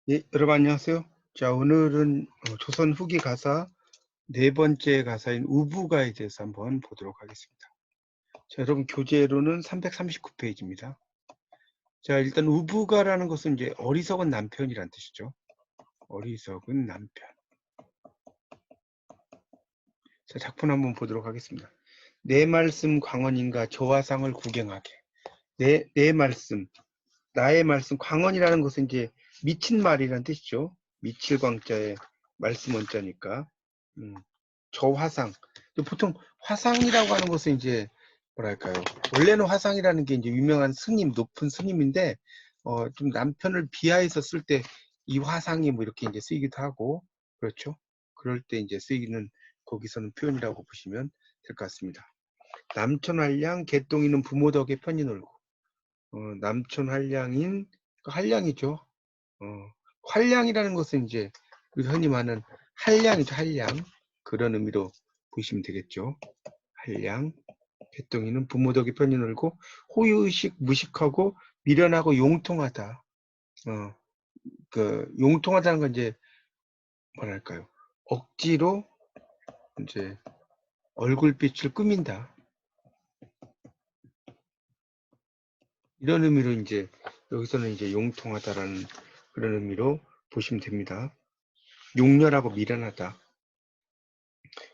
예, 여러분 안녕하세요. 자, 오늘은 조선 후기 가사 네 번째 가사인 우부가에 대해서 한번 보도록 하겠습니다. 자, 여러분 교재로는 339페이지입니다. 자, 일단 우부가라는 것은 이제 어리석은 남편이란 뜻이죠. 어리석은 남편. 자, 작품 한번 보도록 하겠습니다. 내 말씀 광원인가 저 화상을 구경하게. 내 말씀, 나의 말씀, 광원이라는 것은 이제 미친 말이란 뜻이죠. 미칠 광자의 말씀 원자니까. 저 화상. 보통 화상이라고 하는 것은 이제 뭐랄까요. 원래는 화상이라는 게 이제 유명한 스님, 높은 스님인데, 좀 남편을 비하해서 쓸 때 이 화상이 뭐 이렇게 이제 쓰이기도 하고, 그렇죠. 그럴 때 이제 쓰이는 거기서는 표현이라고 보시면 될 것 같습니다. 남촌 한량, 개똥이는 부모 덕에 편히 놀고, 남촌 한량인, 한량이죠. 한량이라는 것은 이제 우리 흔히 말하는 한량이죠, 한량. 그런 의미로 보시면 되겠죠. 한량. 개똥이는 부모 덕에 편히 놀고 호의식 무식하고 미련하고 용통하다. 용통하다는 건 이제 뭐랄까요? 억지로 이제 얼굴빛을 꾸민다. 이런 의미로 이제 여기서는 이제 용통하다라는 그런 의미로 보시면 됩니다. 용렬하고 미련하다.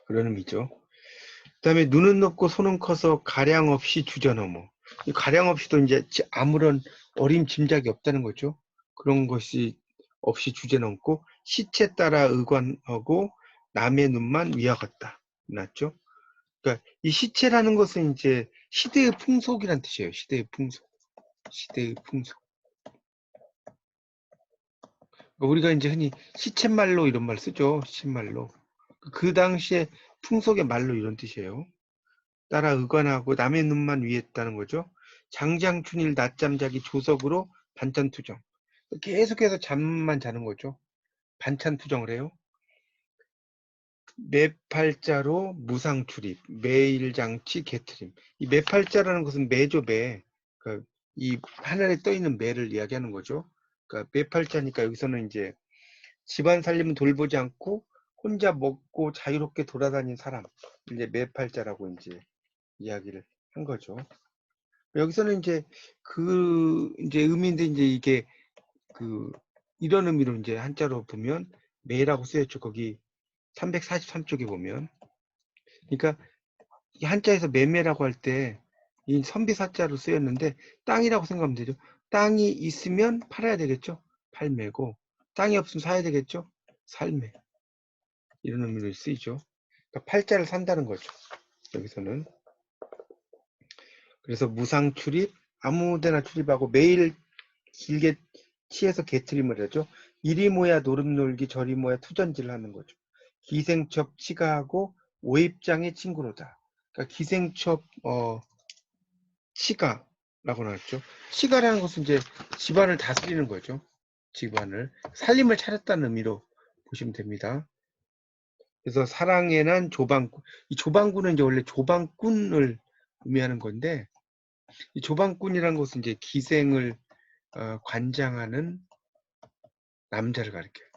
그런 의미죠. 그다음에 눈은 높고 손은 커서 가량 없이 주저넘어. 이 가량 없이도 이제 아무런 어림짐작이 없다는 거죠. 그런 것이 없이 주저넘고 시체 따라 의관하고 남의 눈만 위하겠다. 맞죠? 그러니까 이 시체라는 것은 이제 시대의 풍속이란 뜻이에요. 시대의 풍속. 시대의 풍속. 우리가 이제 흔히 시쳇말로 이런 말 쓰죠. 시쳇말로. 그 당시에 풍속의 말로 이런 뜻이에요. 따라 의관하고 남의 눈만 위했다는 거죠. 장장춘일 낮잠 자기 조석으로 반찬 투정. 계속해서 잠만 자는 거죠. 반찬 투정을 해요. 매팔자로 무상 출입, 매일장치 개트림. 이 매팔자라는 것은 매죠, 매. 그러니까 이 하늘에 떠 있는 매를 이야기하는 거죠. 그러니까 매팔자니까 여기서는 이제 집안 살림은 돌보지 않고 혼자 먹고 자유롭게 돌아다닌 사람. 이제 매팔자라고 이제 이야기를 한 거죠. 여기서는 이제 이제 의미인데 이제 이게 이런 의미로 이제 한자로 보면 매라고 쓰였죠. 거기 343쪽에 보면. 그러니까 이 한자에서 매매라고 할 때 이 선비사자로 쓰였는데 땅이라고 생각하면 되죠. 땅이 있으면 팔아야 되겠죠. 팔매고 땅이 없으면 사야 되겠죠. 살매. 이런 의미로 쓰이죠. 그러니까 팔자를 산다는 거죠. 여기서는. 그래서 무상 출입, 아무데나 출입하고 매일 길게 치에서 개트림을 하죠. 이리 모야 노름 놀기 저리 모야 투전질을 하는 거죠. 기생첩 치가하고 오입장의 친구로다. 그러니까 기생첩 치가라고 나왔죠. 치가라는 것은 이제 집안을 다스리는 거죠. 집안을 살림을 차렸다는 의미로 보시면 됩니다. 그래서 사랑에 난 조방꾼. 이 조방꾼은 이제 원래 조방꾼을 의미하는 건데 이 조방꾼이라는 것은 이제 기생을 관장하는 남자를 가리켜요.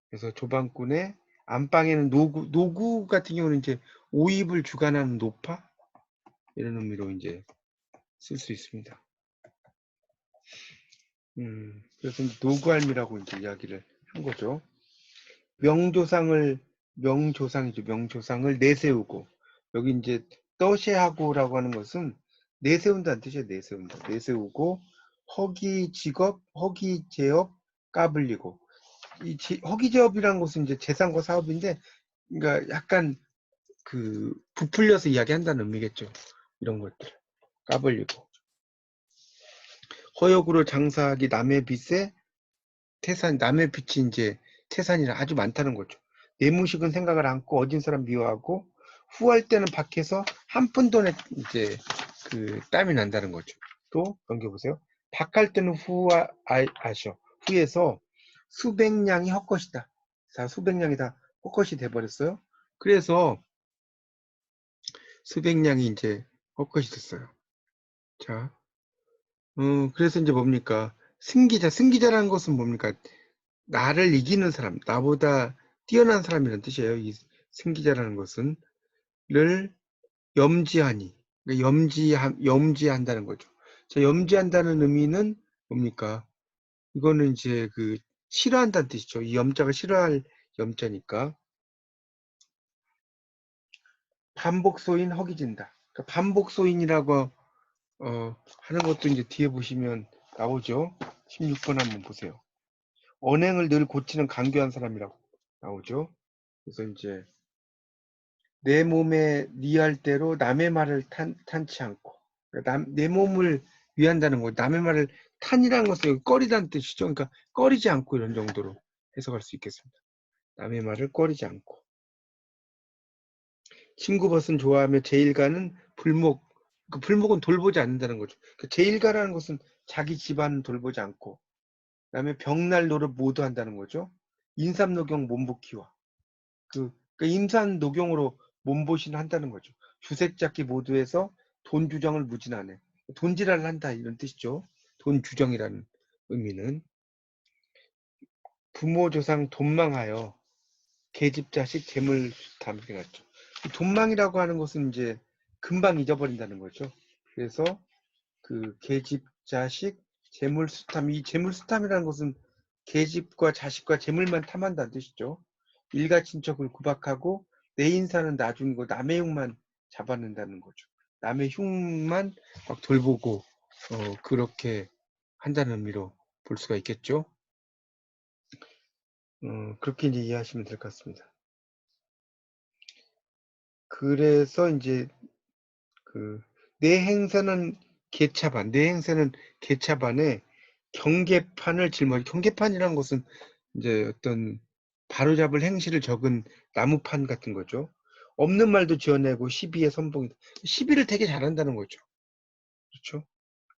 그래서 조방꾼의 안방에는 노구 같은 경우는 이제 오입을 주관하는 노파 이런 의미로 이제 쓸 수 있습니다. 그래서 이제 노구할미라고 이제 이야기를 한 거죠. 명조상이죠. 명조상을 내세우고 여기 이제 떠시하고라고 하는 것은 내세운다는 뜻이에요. 내세운다. 내세우고 허기직업, 허기제업, 까불리고 이 허기제업이라는 것은 이제 재산과 사업인데, 그러니까 약간 부풀려서 이야기한다는 의미겠죠. 이런 것들 까불리고 허역으로 장사하기 남의 빚에 태산, 남의 빚이 이제 태산이라 아주 많다는 거죠. 내무식은 생각을 않고 얻은 사람 미워하고 후할 때는 밖에서 한 푼 돈에 이제 땀이 난다는 거죠. 또 넘겨보세요. 박할 때는 후하셔. 후에서 수백냥이 헛것이다. 자, 수백냥이 다 헛것이 돼버렸어요. 그래서 수백냥이 이제 헛것이 됐어요. 자, 그래서 이제 뭡니까? 승기자라는 것은 뭡니까? 나를 이기는 사람, 나보다 뛰어난 사람이라는 뜻이에요. 이 승기자라는 것은 를 염지하니, 그러니까 염지한다는 거죠. 자, 염지한다는 의미는 뭡니까? 이거는 이제 그 싫어한다는 뜻이죠. 이 염자가 싫어할 염자니까. 반복소인 허기진다. 그러니까 반복소인이라고 하는 것도 이제 뒤에 보시면 나오죠. 16번 한번 보세요. 언행을 늘 고치는 강교한 사람이라고 나오죠. 그래서 이제 내 몸에 니할 대로 남의 말을 탄치 않고, 그러니까 내 몸을 위한다는 거. 남의 말을 탄이라는 것은 꺼리다는 뜻이죠. 그러니까 꺼리지 않고 이런 정도로 해석할 수 있겠습니다. 남의 말을 꺼리지 않고. 친구벗은 좋아하며 제일가는 불목, 그 불목은 돌보지 않는다는 거죠. 그 제일가라는 것은 자기 집안을 돌보지 않고, 그다음에 벽날 노릇 모두 한다는 거죠. 인삼녹용 몸붓기와 그 임산녹용으로 몸보신을 한다는 거죠. 주색잡기 모두에서 돈주정을 무진하네. 돈지랄을 한다 이런 뜻이죠. 돈주정이라는 의미는 부모 조상 돈망하여 계집자식 재물수탐 이렇게 났죠. 돈망이라고 하는 것은 이제 금방 잊어버린다는 거죠. 그래서 그 계집자식 재물수탐, 이 재물수탐이라는 것은 계집과 자식과 재물만 탐한다는 뜻이죠. 일가친척을 구박하고 내 인사는 놔주고 남의 흉만 잡아낸다는 거죠. 남의 흉만 막 돌보고 그렇게 한다는 의미로 볼 수가 있겠죠. 그렇게 이제 이해하시면 될 것 같습니다. 그래서 이제 내 행사는 내 행사는 개차반에 경계판을 짊어지, 경계판이라는 것은 이제 어떤 바로잡을 행실을 적은 나무판 같은 거죠. 없는 말도 지어내고 시비에 선봉이다. 시비를 되게 잘한다는 거죠. 그렇죠?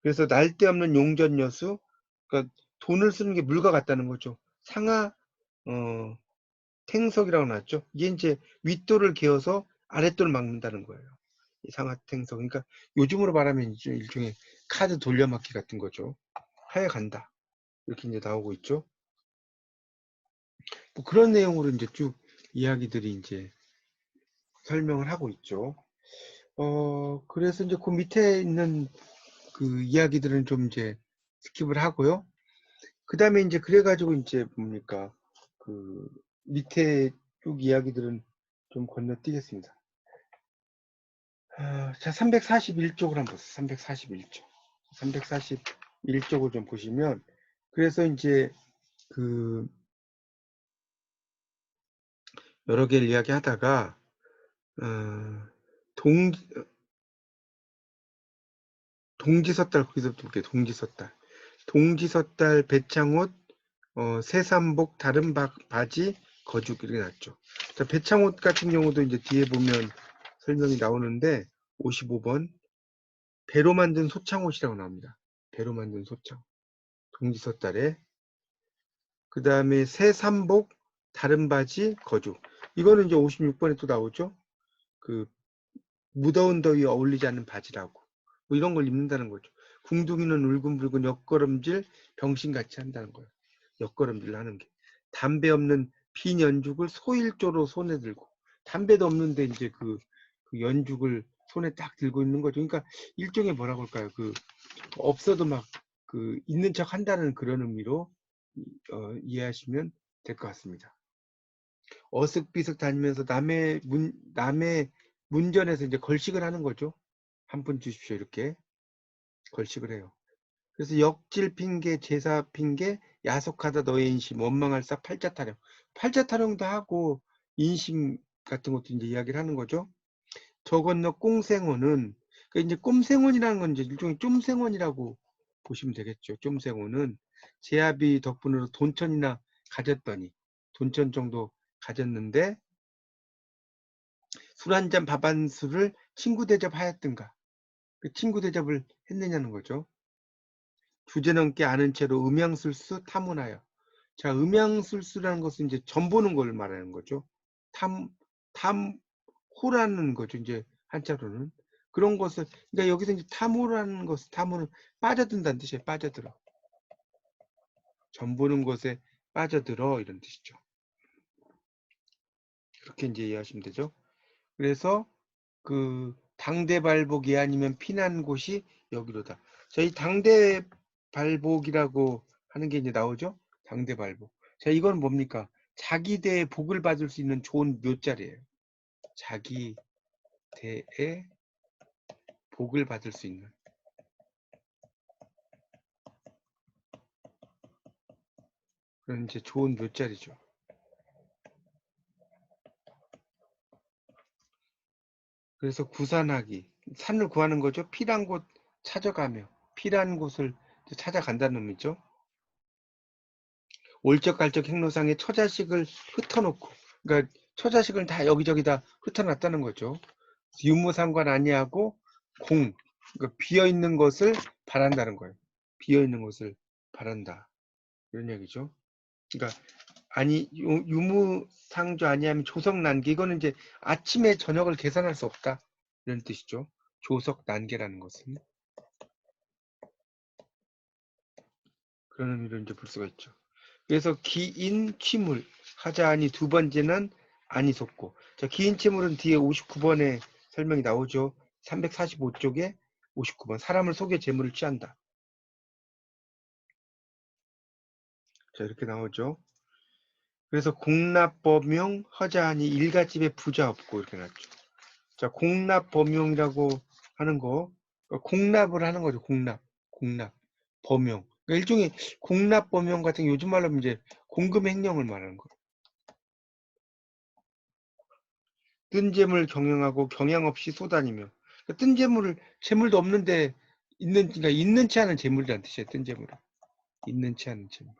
그래서 날데없는 용전여수, 그러니까 돈을 쓰는 게 물과 같다는 거죠. 상하 탱석이라고 나왔죠. 이게 이제 윗돌을 개어서 아랫돌을 막는다는 거예요. 이 상하탱석. 그러니까 요즘으로 말하면 일종의 카드 돌려막기 같은 거죠. 하여 간다. 이렇게 이제 나오고 있죠. 뭐 그런 내용으로 이제 쭉 이야기들이 이제 설명을 하고 있죠. 그래서 이제 그 밑에 있는 그 이야기들은 좀 이제 스킵을 하고요. 그 다음에 이제 그래가지고 이제 뭡니까? 그 밑에 쭉 이야기들은 좀 건너뛰겠습니다. 자, 341쪽을 한번 보세요. 341쪽. 341쪽을 좀 보시면, 그래서 이제 그 여러 개를 이야기하다가 동지섣달, 거기서부터 볼게요. 동지섣달 배창옷 새삼복 다른 바지 거죽 이렇게 났죠. 자, 배창옷 같은 경우도 이제 뒤에 보면 설명이 나오는데 55번 배로 만든 소창옷이라고 나옵니다. 배로 만든 소창. 동지섣달에 그 다음에 새삼복 다른 바지 거죽. 이거는 이제 56번에 또 나오죠. 그 무더운 더위에 어울리지 않는 바지라고. 뭐 이런 걸 입는다는 거죠. 궁둥이는 울근불근 엿걸음질 병신같이 한다는 거예요. 엿걸음질 하는 게. 담배 없는 빈 연죽을 소일조로 손에 들고. 담배도 없는데 이제 그 연죽을 손에 딱 들고 있는 거죠. 그러니까 일종의 뭐라고 할까요? 없어도 막 있는 척 한다는 그런 의미로 이해하시면 될 것 같습니다. 어슥비슥 다니면서 남의 문전에서 이제 걸식을 하는 거죠. 한 푼 주십시오. 이렇게 걸식을 해요. 그래서 역질 핑계, 제사 핑계, 야속하다 너의 인심, 원망할 사 팔자 타령. 팔자 타령도 하고 인심 같은 것도 이제 이야기를 하는 거죠. 저 건너 꽁생원은 이제 꼼생원이라는 건 이제 일종의 쫌생원이라고 보시면 되겠죠. 쫌생원은 제압이 덕분으로 돈천이나 가졌더니 돈천 정도 가졌는데 술 한 잔 밥 한 술을 친구 대접하였든가. 그 친구 대접을 했느냐는 거죠. 주제넘게 아는 채로 음양술수 탐문하여. 자, 음양술수라는 것은 이제 점 보는 걸 말하는 거죠. 탐호라는 거죠. 이제 한자로는. 그런 것을, 그러니까 여기서 이제 탐호라는 것은, 탐호는 빠져든다는 뜻이에요. 빠져들어. 전보는 것에 빠져들어 이런 뜻이죠. 그렇게 이제 이해하시면 되죠. 그래서 그 당대발복이 아니면 피난 곳이 여기로다. 저희 당대발복이라고 하는 게 이제 나오죠. 당대발복. 자, 이건 뭡니까? 자기 대에 복을 받을 수 있는 좋은 묘자리예요. 자기 대에 복을 받을 수 있는 그런 이제 좋은 묘자리죠. 그래서 구산하기, 산을 구하는 거죠. 필한 곳 찾아가며 필한 곳을 찾아간다는 의미죠. 올적갈적 행로상에 처자식을 흩어놓고, 그러니까 처자식을 다 여기저기 다 흩어놨다는 거죠. 유무상관 아니하고 그러니까 비어있는 것을 바란다는 거예요. 비어있는 것을 바란다. 이런 얘기죠. 그러니까 아니 유무상조 아니하면 조석난계, 이거는 이제 아침에 저녁을 계산할 수 없다 이런 뜻이죠. 조석난계라는 것은 그런 의미로 이제 볼 수가 있죠. 그래서 기인취물 하자하니 두 번째는 아니속고. 자, 기인취물은 뒤에 59번에 설명이 나오죠. 345쪽에 59번 사람을 속여 재물을 취한다. 자, 이렇게 나오죠. 그래서 공납범용 허자하니 일갓집에 부자 없고 이렇게 나왔죠. 자, 공납범용이라고 하는 거, 공납을 하는 거죠. 공납, 범용. 그러니까 일종의 공납범용 같은 게 요즘 말로 하면 이제 공금횡령을 말하는 거. 뜬 재물 경영하고 경향 없이 쏘다니며. 그러니까 뜬 재물도 없는데 그러니까 있는 채 하는 재물이라는 뜻이에요. 뜬 재물은. 있는 채 하는 재물.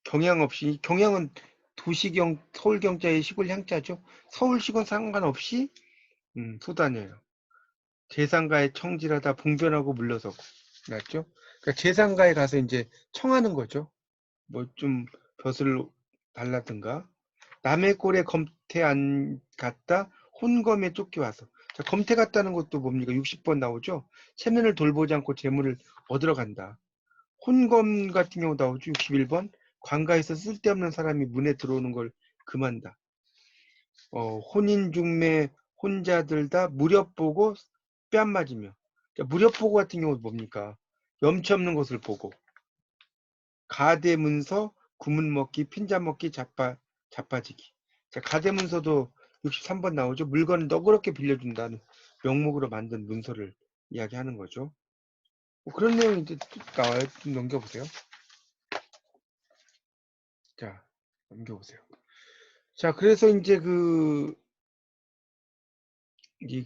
경향 없이, 경향은 도시경, 서울경자의 시골 향자죠. 서울시건 상관없이 쏘다녀요. 재상가에 청질하다 봉변하고 물러서고. 맞죠? 그러니까 재상가에 가서 이제 청하는 거죠. 뭐 좀 벼슬 달라든가. 남의 꼴에 검태 안 갔다 혼검에 쫓겨와서. 자, 검태 갔다는 것도 뭡니까? 60번 나오죠. 체면을 돌보지 않고 재물을 얻으러 간다. 혼검 같은 경우 나오죠. 61번. 관가에서 쓸데없는 사람이 문에 들어오는 걸 금한다. 혼인중매 혼자들 다 무렵 보고 뺨 맞으며. 그러니까 무렵 보고 같은 경우는 뭡니까? 염치 없는 것을 보고. 가대문서 구문먹기 핀잔먹기 자빠지기. 자, 가대문서도 63번 나오죠. 물건을 너그럽게 빌려준다는 명목으로 만든 문서를 이야기하는 거죠. 뭐 그런 내용이 이제 나와요. 좀 넘겨보세요. 자, 넘겨보세요. 자, 그래서 이제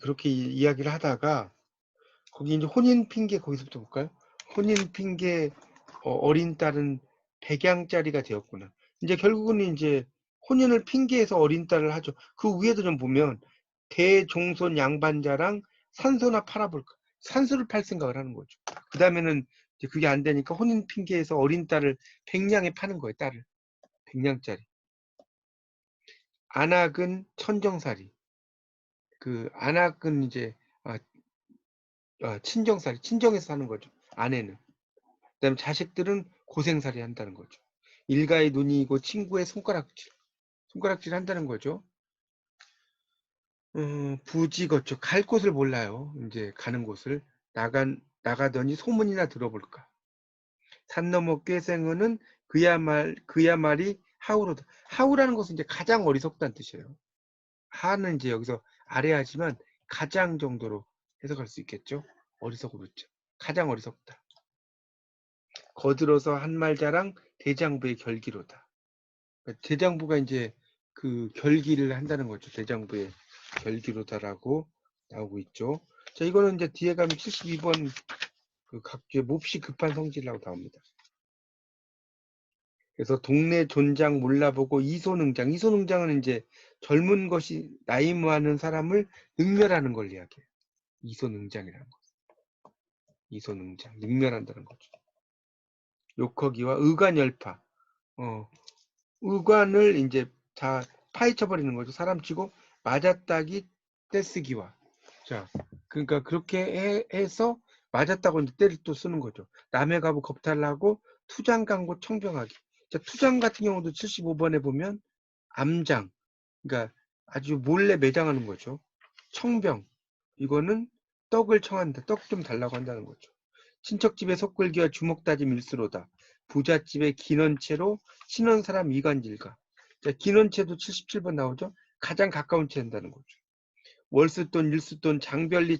그렇게 이야기를 하다가 거기 이제 혼인 핑계 거기서부터 볼까요? 혼인 핑계 어린 딸은 백양짜리가 되었구나. 이제 결국은 이제 혼인을 핑계해서 어린 딸을 하죠. 그 위에도 좀 보면 대종손 양반자랑 산소나 팔아볼까. 산소를 팔 생각을 하는 거죠. 그 다음에는 이제 그게 안 되니까 혼인 핑계해서 어린 딸을 백냥에 파는 거예요. 딸을 백냥짜리. 안악은 천정살이. 그 안악은 이제 친정살이, 친정에서 사는 거죠. 아내는. 그다음에 자식들은 고생살이 한다는 거죠. 일가의 눈이고 친구의 손가락질 한다는 거죠. 부지거쳐 갈 곳을 몰라요. 이제 가는 곳을 나가더니 소문이나 들어볼까. 산 넘어 꾀생어는 그야 말이 하우로다. 하우라는 것은 이제 가장 어리석다는 뜻이에요. 하는 이제 여기서 아래하지만 가장 정도로 해석할 수 있겠죠. 어리석으로 있죠. 가장 어리석다. 거들어서 한 말 자랑 대장부의 결기로다. 대장부가 이제 그 결기를 한다는 거죠. 대장부의 결기로다라고 나오고 있죠. 자, 이거는 이제 뒤에 가면 72번 그 각주의 몹시 급한 성질이라고 나옵니다. 그래서 동네 존장 몰라보고 이소능장. 이소능장은 이제 젊은 것이 나이 많은 사람을 능멸하는 걸 이야기해요. 이소능장이라는 거. 이소능장. 능멸한다는 거죠. 욕허기와 의관열파. 의관을 이제 다 파헤쳐버리는 거죠. 사람 치고 맞았다기 떼쓰기와. 자, 그러니까 그렇게 해서 맞았다고 이제 때를 또 쓰는 거죠. 남의 가부 겁탈나고 투장 강고 청병하기. 자, 투장 같은 경우도 75번에 보면 암장, 그러니까 아주 몰래 매장하는 거죠. 청병, 이거는 떡을 청한다. 떡 좀 달라고 한다는 거죠. 친척집에 속글기와 주먹 다짐 일수로다. 부잣집에 긴원채로 친원 사람 이간질가. 자, 긴원채도 77번 나오죠. 가장 가까운 채 한다는 거죠. 월수돈, 일수돈, 장별리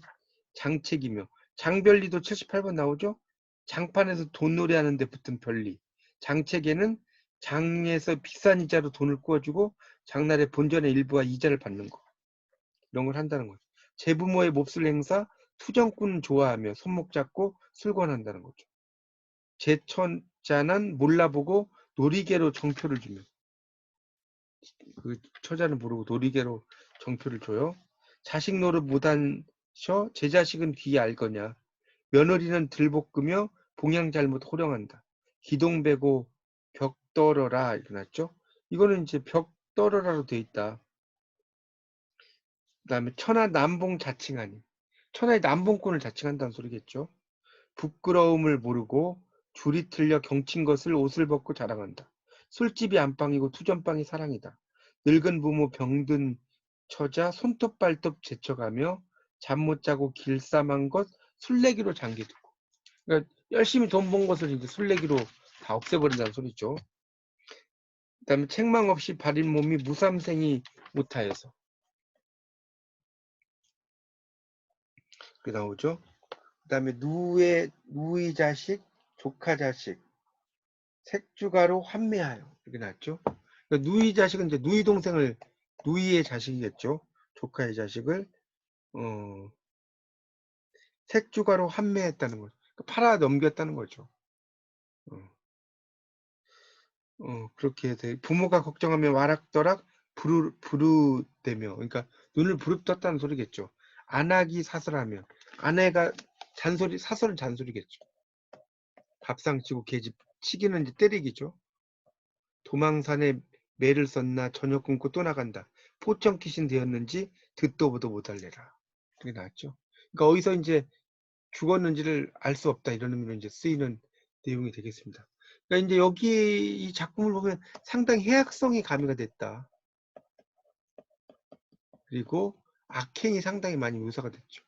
장책이며, 장별리도 78번 나오죠. 장판에서 돈놀이 하는데 붙은 별리. 장책에는 장에서 비싼 이자로 돈을 구워주고 장날에 본전의 일부와 이자를 받는 거. 이런 걸 한다는 거죠. 제부모의 몹쓸 행사, 투정꾼 좋아하며 손목 잡고 술권한다는 거죠. 제천자는 몰라보고 놀이개로 정표를 주며, 그 처자는 모르고 놀이개로 정표를 줘요. 자식 노릇 못하셔 제 자식은 귀 알거냐. 며느리는 들볶으며 봉양 잘못 호령한다. 기동배고 벽 떨어라 일어났죠. 이거는 이제 벽 떨어라로 돼 있다. 그 다음에 천하 남봉 자칭하니. 천하의 남봉꾼을 자칭한다는 소리겠죠. 부끄러움을 모르고 줄이 틀려 경친 것을 옷을 벗고 자랑한다. 술집이 안방이고 투전방이 사랑이다. 늙은 부모 병든 처자 손톱 발톱 제쳐가며 잠 못 자고 길쌈한 것 술래기로 잠기두고. 그러니까 열심히 돈 번 것을 이제 술래기로 다 없애버린다는 소리죠. 그다음에 책망 없이 바린 몸이 무삼생이 못하여서. 그게 나오죠. 그다음에 누이 자식, 조카 자식, 색주가로 환매하여. 이렇게 나왔죠. 그러니까 누이 자식은 이제 누이 동생을, 누이의 자식이겠죠. 조카의 자식을 색주가로 환매했다는 거죠. 그러니까 팔아 넘겼다는 거죠. 그렇게 돼. 부모가 걱정하면 와락더락 부르되며, 그러니까 눈을 부릅떴다는 소리겠죠. 안하기 사설하며, 아내가 잔소리, 사설은 잔소리겠죠. 밥상 치고 계집 치기는 이제 때리기죠. 도망산에 매를 썼나 저녁 굶고 또 나간다. 포청귀신 되었는지 듣도 보도 못할래라. 그게 나왔죠. 그러니까 어디서 이제 죽었는지를 알 수 없다, 이런 의미로 이제 쓰이는 내용이 되겠습니다. 그러니까 이제 여기 이 작품을 보면 상당히 해학성이 가미가 됐다. 그리고 악행이 상당히 많이 묘사가 됐죠.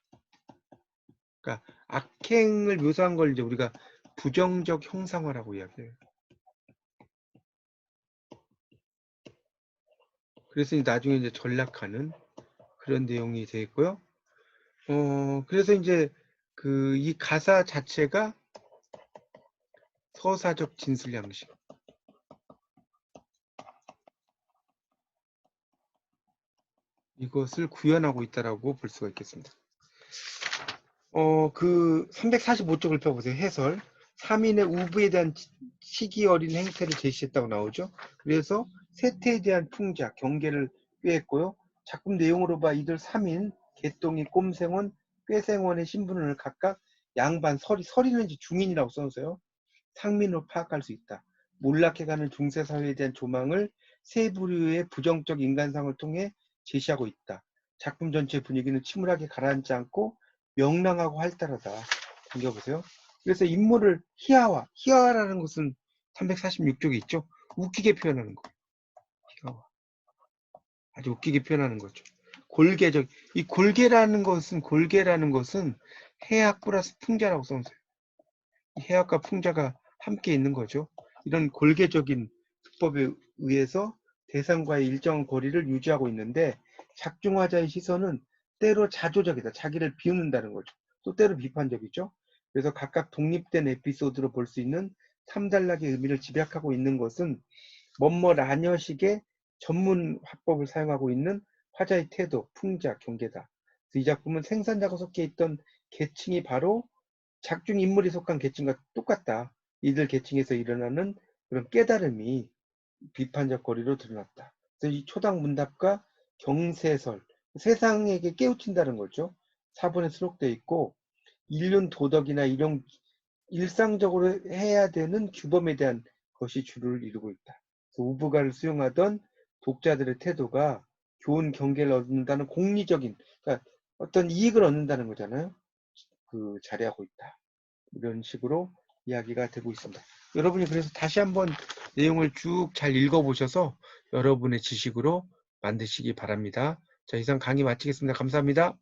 그러니까 악행을 묘사한 걸 이제 우리가 부정적 형상화라고 이야기해요. 그래서 나중에 이제 전락하는 그런 내용이 되어 있고요. 그래서 이제 이 가사 자체가 서사적 진술 양식. 이것을 구현하고 있다라고 볼 수가 있겠습니다. 그 345쪽을 펴보세요. 해설. 3인의 우부에 대한 시기 어린 행태를 제시했다고 나오죠. 그래서 세태에 대한 풍자, 경계를 꾀했고요. 작품 내용으로 봐 이들 3인, 개똥이, 꼼생원, 꾀생원의 신분을 각각 양반, 서리는 이제 중인이라고 써놓으세요. 상민으로 파악할 수 있다. 몰락해가는 중세사회에 대한 조망을 세 부류의 부정적 인간상을 통해 제시하고 있다. 작품 전체 분위기는 침울하게 가라앉지 않고 명랑하고 활달하다. 당겨보세요. 그래서 인물을 희화라는 것은 346쪽에 있죠. 웃기게 표현하는 거. 희화화. 아주 웃기게 표현하는 거죠. 골개적, 이 골개라는 것은 해악 플러스 풍자라고 써놓으세요. 해악과 풍자가 함께 있는 거죠. 이런 골개적인 수법에 의해서 대상과의 일정한 거리를 유지하고 있는데, 작중화자의 시선은 때로 자조적이다. 자기를 비웃는다는 거죠. 또 때로 비판적이죠. 그래서 각각 독립된 에피소드로 볼 수 있는 3단락의 의미를 집약하고 있는 것은 라녀식의 전문 화법을 사용하고 있는 화자의 태도, 풍자, 경계다. 이 작품은 생산자가 속해 있던 계층이 바로 작중 인물이 속한 계층과 똑같다. 이들 계층에서 일어나는 그런 깨달음이 비판적 거리로 드러났다. 그래서 이 초당 문답과 경세설, 세상에게 깨우친다는 거죠. 사본에 수록되어 있고, 인륜 도덕이나 이런 일상적으로 해야 되는 규범에 대한 것이 주를 이루고 있다. 우부가를 수용하던 독자들의 태도가 좋은 경계를 얻는다는 공리적인, 그러니까 어떤 이익을 얻는다는 거잖아요. 자리하고 있다. 이런 식으로 이야기가 되고 있습니다. 여러분이 그래서 다시 한번 내용을 쭉 잘 읽어보셔서 여러분의 지식으로 만드시기 바랍니다. 자, 이상 강의 마치겠습니다. 감사합니다.